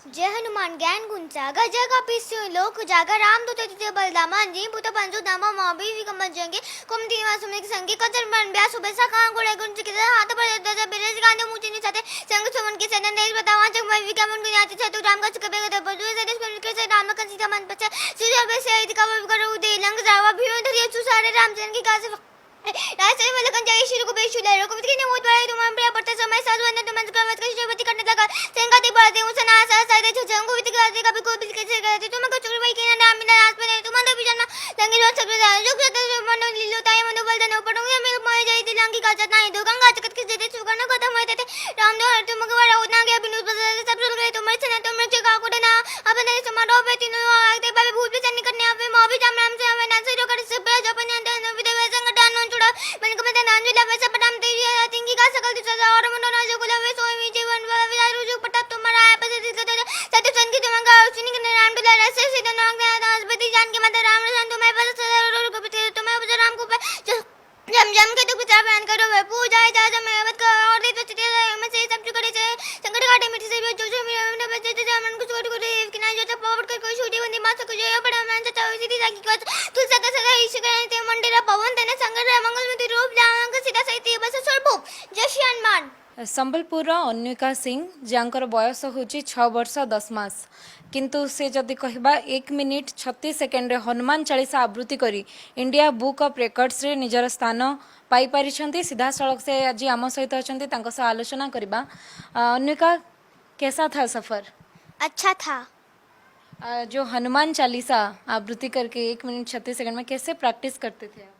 जय हनुमान ज्ञान गुण सागर जय कपीस लोक जागर राम दूत तुझे बलदाम जी भूत पंचु धाम महाबी विकम जंगे कुमति वासुमिक संगे कचर बन ब्यास सुबह कां गुड़े गुण चिकित हाथ पर ध्वज बिरज गांधे मुझे निसाते संग सुमन के सदन देश बतावा जग मैं विकमन गुनाति छतु राम का चुके बेगत बजु सदेश पर के से राम का सीता मन पछ सुजल बे से का करो दे लंग जावा भीड़ धरियो सुसारे रामचंद्र की कासे राजसे मलकन जय श्री को बेशु ले रो कुमति ने मोत बड़े तुम प्रिय पड़ते समय साधु ने तुम का वत शिवपति करने लगा संगति बढ़ते उसना सा सादे जंगु वित गाते कभी को बिल के से गए तुम को चुर भाई के नाम मिला आस पर तुम तो बिजन लंगी रो सब जुग सत मन लीलो ताय मन बल दन ऊपर में मेरे मोय जय दिलंगी का जत नहीं दो गंगा जगत के जते सुगन को तो मोय थे राम दो तुम को वाला उतना के बिनु सब सुन गए तुम से तुम से का को ना अपने समारोह पे तीनों आते बाबे भूल भी चन्नी करने आप मो भी जाम नाम से हमें ना से कर से पे जपन अंत विदे संगठन चुड़ा मन को मैं नाम जिला वैसा पटाम तेरी तिंगी का सकल दिशा और मन ना जो गुलाबे सोई जीवन विदाई रुजु पटा तुम्हारा आप से सत्य सन की तुमका सुनी के राम दुला रसे सीधा नाग दासपति जान के मत राम रसन तुम्हें बस को बिते तुम्हें बस राम को जम जम के तू पिता बयान करो वे पूजा जा जा मैं मत का और दे तो चिते मैं से सब करे से संकट काटे मिट्टी से जो जो मेरे बच्चे से मन को छोड़ करे कि ना जो पावर कर कोई छोटी बंदी मां को जो बड़ा मैं चाहे सीधी जाकी को तू सका सदा ईश करे ते मंदिर पवन तेने संकट मंगलमती रूप लांग सीधा सहित बस स्वरूप जय श्री हनुमान। संबलपुर अन्विका सिंह जहाँकर बयस हूँ 6 वर्ष 10 मास किंतु से जदि कहबा 1 मिनिट 36 सेकेंड रे हनुमान चालीसा आवृत्ति करी इंडिया बुक ऑफ रेकर्ड्स रे निजर स्थान पाई पारिछंती। सीधा सड़क से आज आम सहित अछंती तांको से आलोचना करबा। अन्विका, कैसा था सफर? अच्छा था। जो हनुमान चालीसा आवृत्ति करके 1 मिनट 36 सेकंड में कैसे प्रैक्टिस करते थे?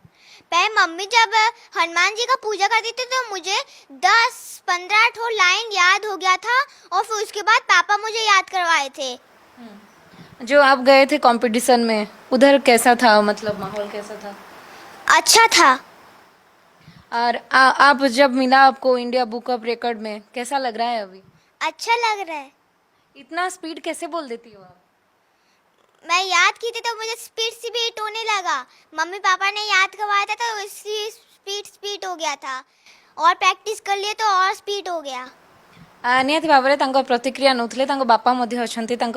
पहले मम्मी जब हनुमान जी का पूजा करती थी तो मुझे 10-15 ठो लाइन याद हो गया था और फिर उसके बाद पापा मुझे याद करवाए थे। जो आप गए थे कंपटीशन में उधर कैसा था, मतलब माहौल कैसा था? अच्छा था। और आप जब मिला आपको इंडिया बुक ऑफ रिकॉर्ड में कैसा लग रहा है अभी? अच्छा लग रहा है। इतना स्पीड कैसे बोल देती हो आप? मैं याद की थी तो मुझे स्पीड स्पीड होने लगा। मम्मी पापा ने याद करवाया था तो इसलिए स्पीड हो गया था और प्रैक्टिस कर लिए तो और स्पीड हो गया। निहाती भाव में प्रतिक्रिया नौले बापा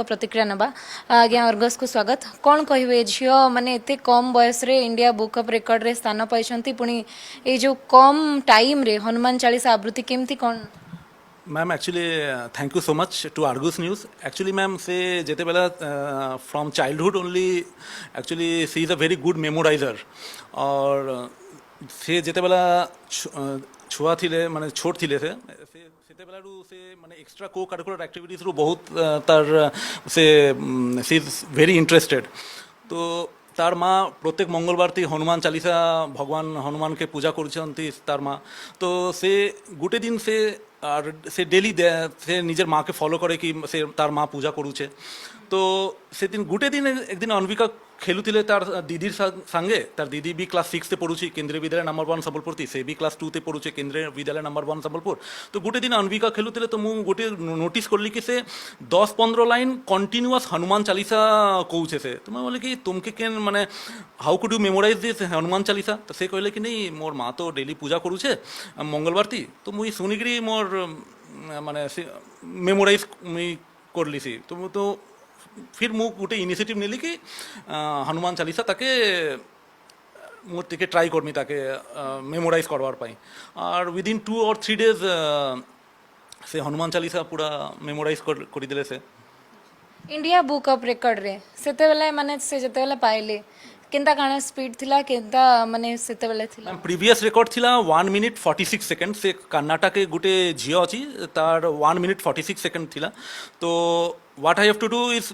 प्रतिक्रिया नवा। आज्ञा अर्गस को स्वागत। कौन कहे झील मैंने एत कम बयस रे इंडिया बुक ऑफ रिकॉर्ड रे स्थान पाई पुणी ये जो कम टाइम रे हनुमान चालीसा आवृत्ति केमती कौन? Ma'am actually thank you so much to Argus news. Actually ma'am से जेते बेला from childhood only actually she is a very good memoriser और से जेते बेला छुआ थिले माने छोट थिले से सेते बेलारू से माने एक्स्ट्रा को करिकुलर एक्टिविटीज रू बहुत तार से सी इज वेरी इंटरेस्टेड। तो तार माँ प्रत्येक मंगलवार ती हनुमान चालीसा भगवान हनुमान के पूजा करुछंती तार माँ। तो से गोटे दिन से और से डेली से निजर माँ के फॉलो करे कि से तार माँ पूजा करुचे। तो से दिन गोटे दिन एक दिन अन्विका खेलुले तार दीदीर संगे। तार दीदी भी क्लास 6 पढ़ुची केंद्रीय विद्यालय नंबर 1 संबलपुर थी, से भी क्लास 2 ते पढ़ुचे केंद्रीय विद्यालय नंबर 1 संबलपुर। तो गोटे दिन अन्विका खेलुले तो मुझे गोटे नोटिस करली कि से 10-15 लाइन कंटिन्यूअस हनुमान चालीसा कौचे से। तो मैं बोले कि तुमके केन माने how could you memorise this Hanuman Chalisa? तो से कहले कि नहीं मोर माँ तो डेली पूजा करुचे मंगलवार थी। तो मुझे शुनिकी मोर माने मेमोराइज मुई करली सी। तो फिर मु गोटे इनिशिएटिव नेली कि हनुमान चालीसा ताके मोर टिके ट्राई करमी ताके मेमोराइज करवार पाई। और विदिन 2 और 3 डेज से हनुमान चालीसा पूरा मेमोराइज कर देले से। इंडिया बुक ऑफ रिकॉर्ड रे सेते बेले माने से जते बेले पाइले केनता काना स्पीड थिला केनता माने सेते बेले थिला? प्रीवियस रिकॉर्ड थिला 1 मिनिट 46 सेकंड। से कर्नाटक के गोटे झियो अछि तार 1 मिनिट 46 सेकंड थिला। तो what I have to do is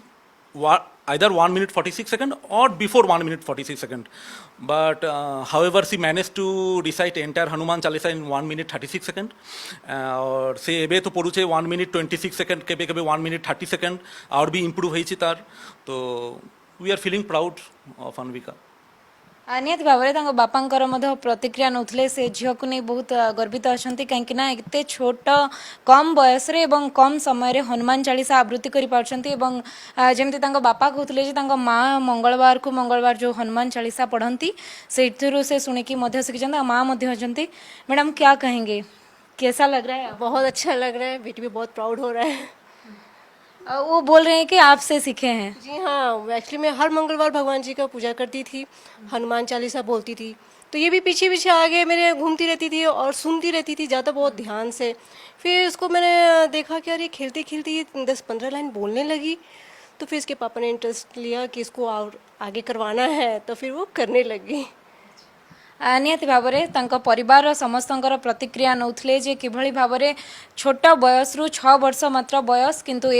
either 1 minute 46 second or before 1 minute 46 second, but however she managed to recite entire Hanuman Chalisa in 1 minute 36 second और से एबे तो पढ़ुचे 1 minute 26 second केबे केबे 1 minute 30 second और भी इम्प्रूव होइछि तार। तो we are feeling proud of Anvika. निहत भाव में बापांकर प्रतिक्रिया नौले से झील को नहीं बहुत गर्वित अच्छा कहीं एत छोट कम बयस कम समय हनुमान चालीसा आवृत्ति करमती बापा कहते माँ मंगलवार को मंगलवार जो हनुमान चालीसा पढ़ती से शुणिकी शिखी माँ अच्छी। मैडम क्या कहेंगे, कैसा लग रहा है? बहुत अच्छा लग रहा है, बेटी भी बहुत प्राउड हो रहा है। वो बोल रहे हैं कि आपसे सीखे हैं। जी हाँ, एक्चुअली मैं हर मंगलवार भगवान जी का पूजा करती थी, हनुमान चालीसा बोलती थी, तो ये भी पीछे पीछे आगे मेरे घूमती रहती थी और सुनती रहती थी ज़्यादा बहुत ध्यान से। फिर इसको मैंने देखा कि अरे खेलते खेलते ये 10-15 लाइन बोलने लगी, तो फिर इसके पापा ने इंटरेस्ट लिया कि इसको और आगे करवाना है, तो फिर वो करने लगी। निहाती भावरे तांको परिवार समस्तଙ୍କର प्रतिक्रिया नौथले जे किभଳି भावरे छोट बयस रु 6 वर्ष मात्र बयस किंतु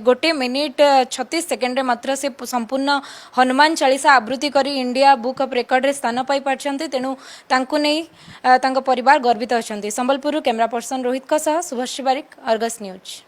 गोटे मिनिट 36 सेकेंड मात्र से संपूर्ण हनुमान चालीसा आवृत्ति करी इंडिया बुक ऑफ रेकर्ड रे स्थान पाई पारछंती। तेणु तांको नै तांको परिवार गर्वित अछंती। संबलपुर कैमरा पर्सन रोहित का सह सुभाष बारिक, अर्गस न्यूज।